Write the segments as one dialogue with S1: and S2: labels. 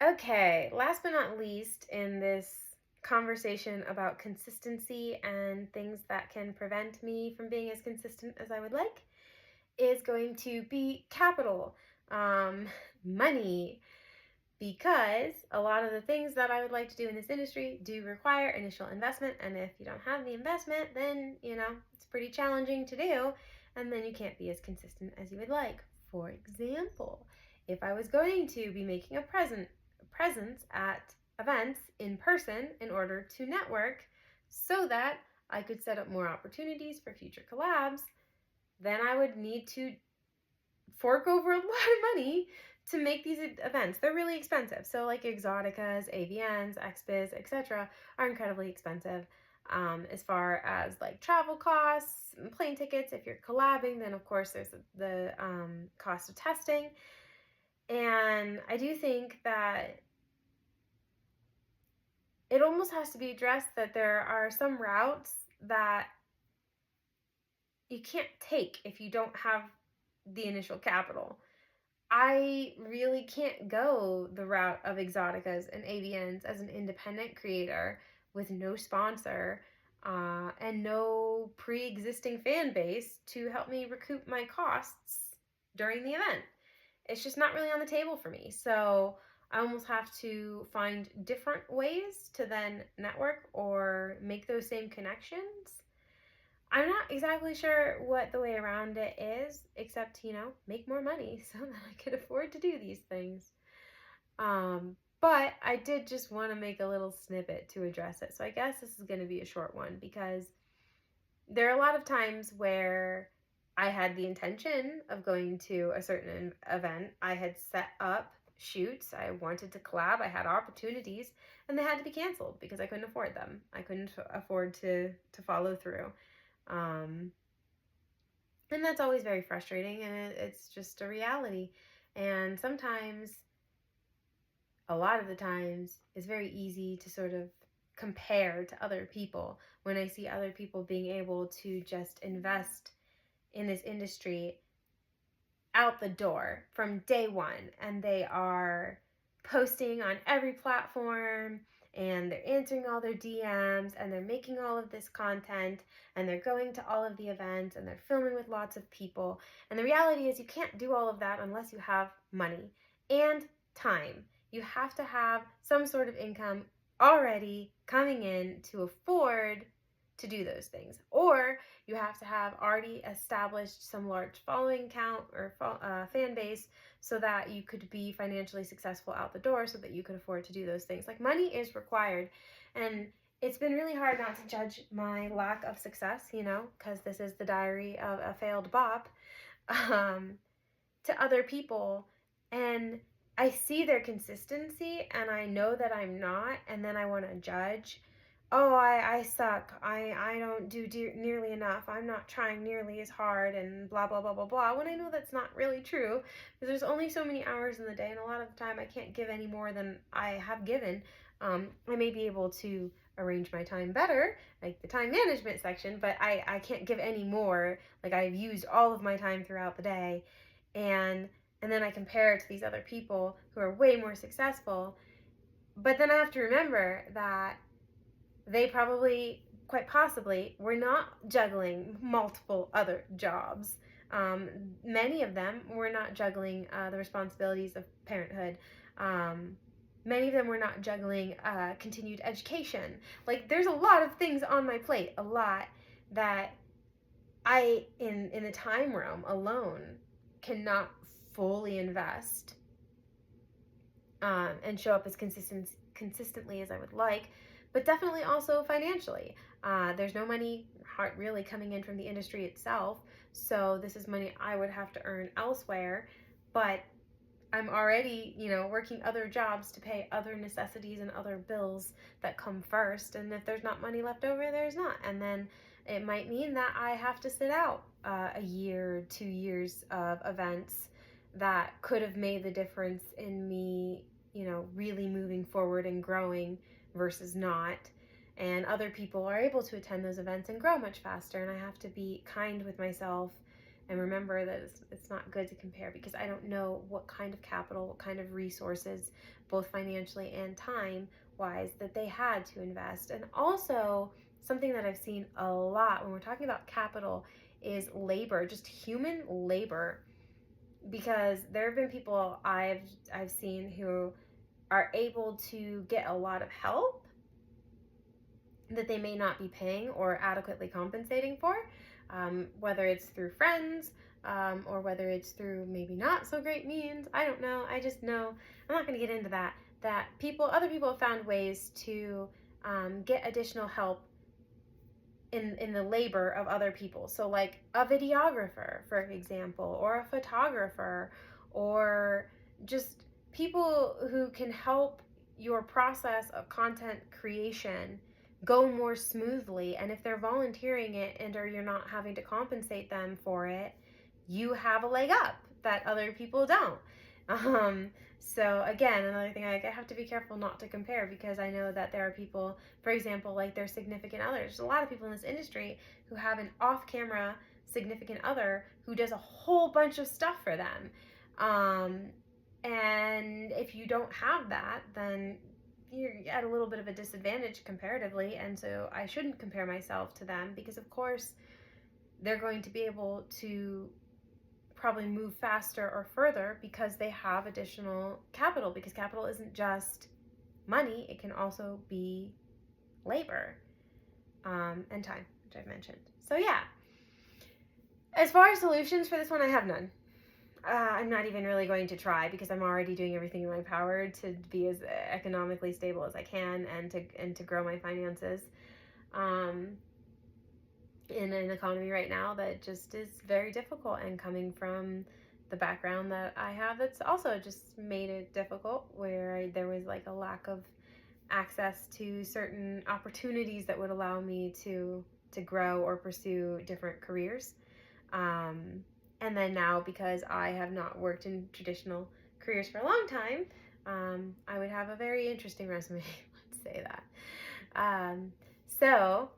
S1: Okay, last but not least, in this conversation about consistency and things that can prevent me from being as consistent as I would like, is going to be capital, um, money, because a lot of the things that I would like to do in this industry do require initial investment. And if you don't have the investment, then, it's pretty challenging to do. And then you can't be as consistent as you would like. For example, if I was going to be making a presence at events in person in order to network so that I could set up more opportunities for future collabs, then I would need to fork over a lot of money to make these events. They're really expensive. So like Exoticas, AVNs, XBiz, etc. are incredibly expensive. As far as like travel costs, plane tickets, if you're collabing, then of course there's the cost of testing. And I do think that it almost has to be addressed that there are some routes that you can't take if you don't have the initial capital. I really can't go the route of Exoticas and AVNs as an independent creator with no sponsor and no pre existing fan base to help me recoup my costs during the event. It's just not really on the table for me. So I almost have to find different ways to then network or make those same connections. I'm not exactly sure what the way around it is, except, make more money so that I can afford to do these things. But I did just want to make a little snippet to address it. So I guess this is going to be a short one because there are a lot of times where I had the intention of going to a certain event. I had set up shoots. I wanted to collab. I had opportunities, and they had to be canceled because I couldn't afford them. I couldn't afford to follow through. Um, and that's always very frustrating, and it's just a reality. And sometimes, a lot of the times, it's very easy to sort of compare to other people when I see other people being able to just invest in this industry out the door from day one, and they are posting on every platform, and they're answering all their DMs, and they're making all of this content, and they're going to all of the events, and they're filming with lots of people. And the reality is you can't do all of that unless you have money and time. You have to have some sort of income already coming in to afford to do those things, or you have to have already established some large following count or fan base so that you could be financially successful out the door so that you could afford to do those things. Like, money is required. And it's been really hard not to judge my lack of success, because this is the diary of a failed bop, um, to other people. And I see their consistency and I know that I'm not, and then I want to judge. Oh, I suck. I don't do nearly enough. I'm not trying nearly as hard and blah, blah, blah, blah, blah. When I know that's not really true, because there's only so many hours in the day, and a lot of the time I can't give any more than I have given. I may be able to arrange my time better, like the time management section, but I can't give any more. Like, I've used all of my time throughout the day, and and then I compare it to these other people who are way more successful. But then I have to remember that they probably, quite possibly, were not juggling multiple other jobs. Many of them were not juggling the responsibilities of parenthood. Many of them were not juggling continued education. Like, there's a lot of things on my plate, a lot that in the time realm alone, cannot fully invest and show up as consistently as I would like, but definitely also financially. There's no money really coming in from the industry itself, so this is money I would have to earn elsewhere, but I'm already, working other jobs to pay other necessities and other bills that come first. And if there's not money left over, there's not. And then it might mean that I have to sit out a year, 2 years of events that could have made the difference in me, really moving forward and growing versus not. And other people are able to attend those events and grow much faster. And I have to be kind with myself and remember that it's not good to compare, because I don't know what kind of capital, what kind of resources, both financially and time wise, that they had to invest. And also, something that I've seen a lot when we're talking about capital is labor, just human labor, because there have been people I've seen who are able to get a lot of help that they may not be paying or adequately compensating for, whether it's through friends, or whether it's through maybe not so great means. I don't know. I just know, I'm not going to get into that. That other people have found ways to get additional help in the labor of other people. So, like a videographer, for example, or a photographer, or just people who can help your process of content creation go more smoothly. And if they're volunteering it, and or you're not having to compensate them for it, you have a leg up that other people don't. So again, another thing, I have to be careful not to compare, because I know that there are people, for example, like their significant others. There's a lot of people in this industry who have an off-camera significant other who does a whole bunch of stuff for them. And if you don't have that, then you're at a little bit of a disadvantage comparatively. And so I shouldn't compare myself to them, because of course they're going to be able to probably move faster or further because they have additional capital, because capital isn't just money, it can also be labor, and time, which I've mentioned. So yeah, as far as solutions for this one, I have none. I'm not even really going to try, because I'm already doing everything in my power to be as economically stable as I can, and to grow my finances in an economy right now that just is very difficult, and coming from the background that I have, that's also just made it difficult, where there was like a lack of access to certain opportunities that would allow me to grow or pursue different careers. And then now, because I have not worked in traditional careers for a long time, I would have a very interesting resume. Let's say that. So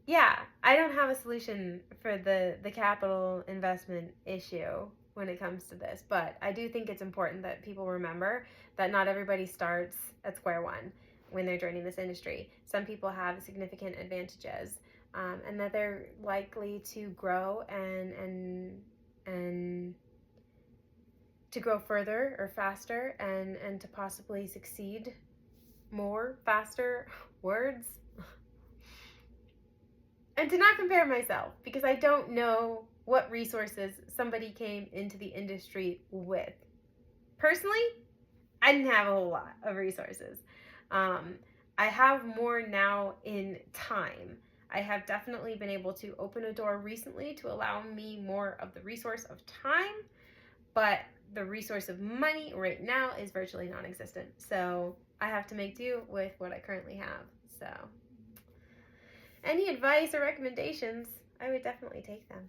S1: yeah, I don't have a solution for the capital investment issue when it comes to this, but I do think it's important that people remember that not everybody starts at square one when they're joining this industry. Some people have significant advantages, and that they're likely to grow and to grow further or faster, and to possibly succeed more faster. Words. And to not compare myself, because I don't know what resources somebody came into the industry with. Personally, I didn't have a whole lot of resources. I have more now in time. I have definitely been able to open a door recently to allow me more of the resource of time, but the resource of money right now is virtually non-existent. So I have to make do with what I currently have. So any advice or recommendations, I would definitely take them.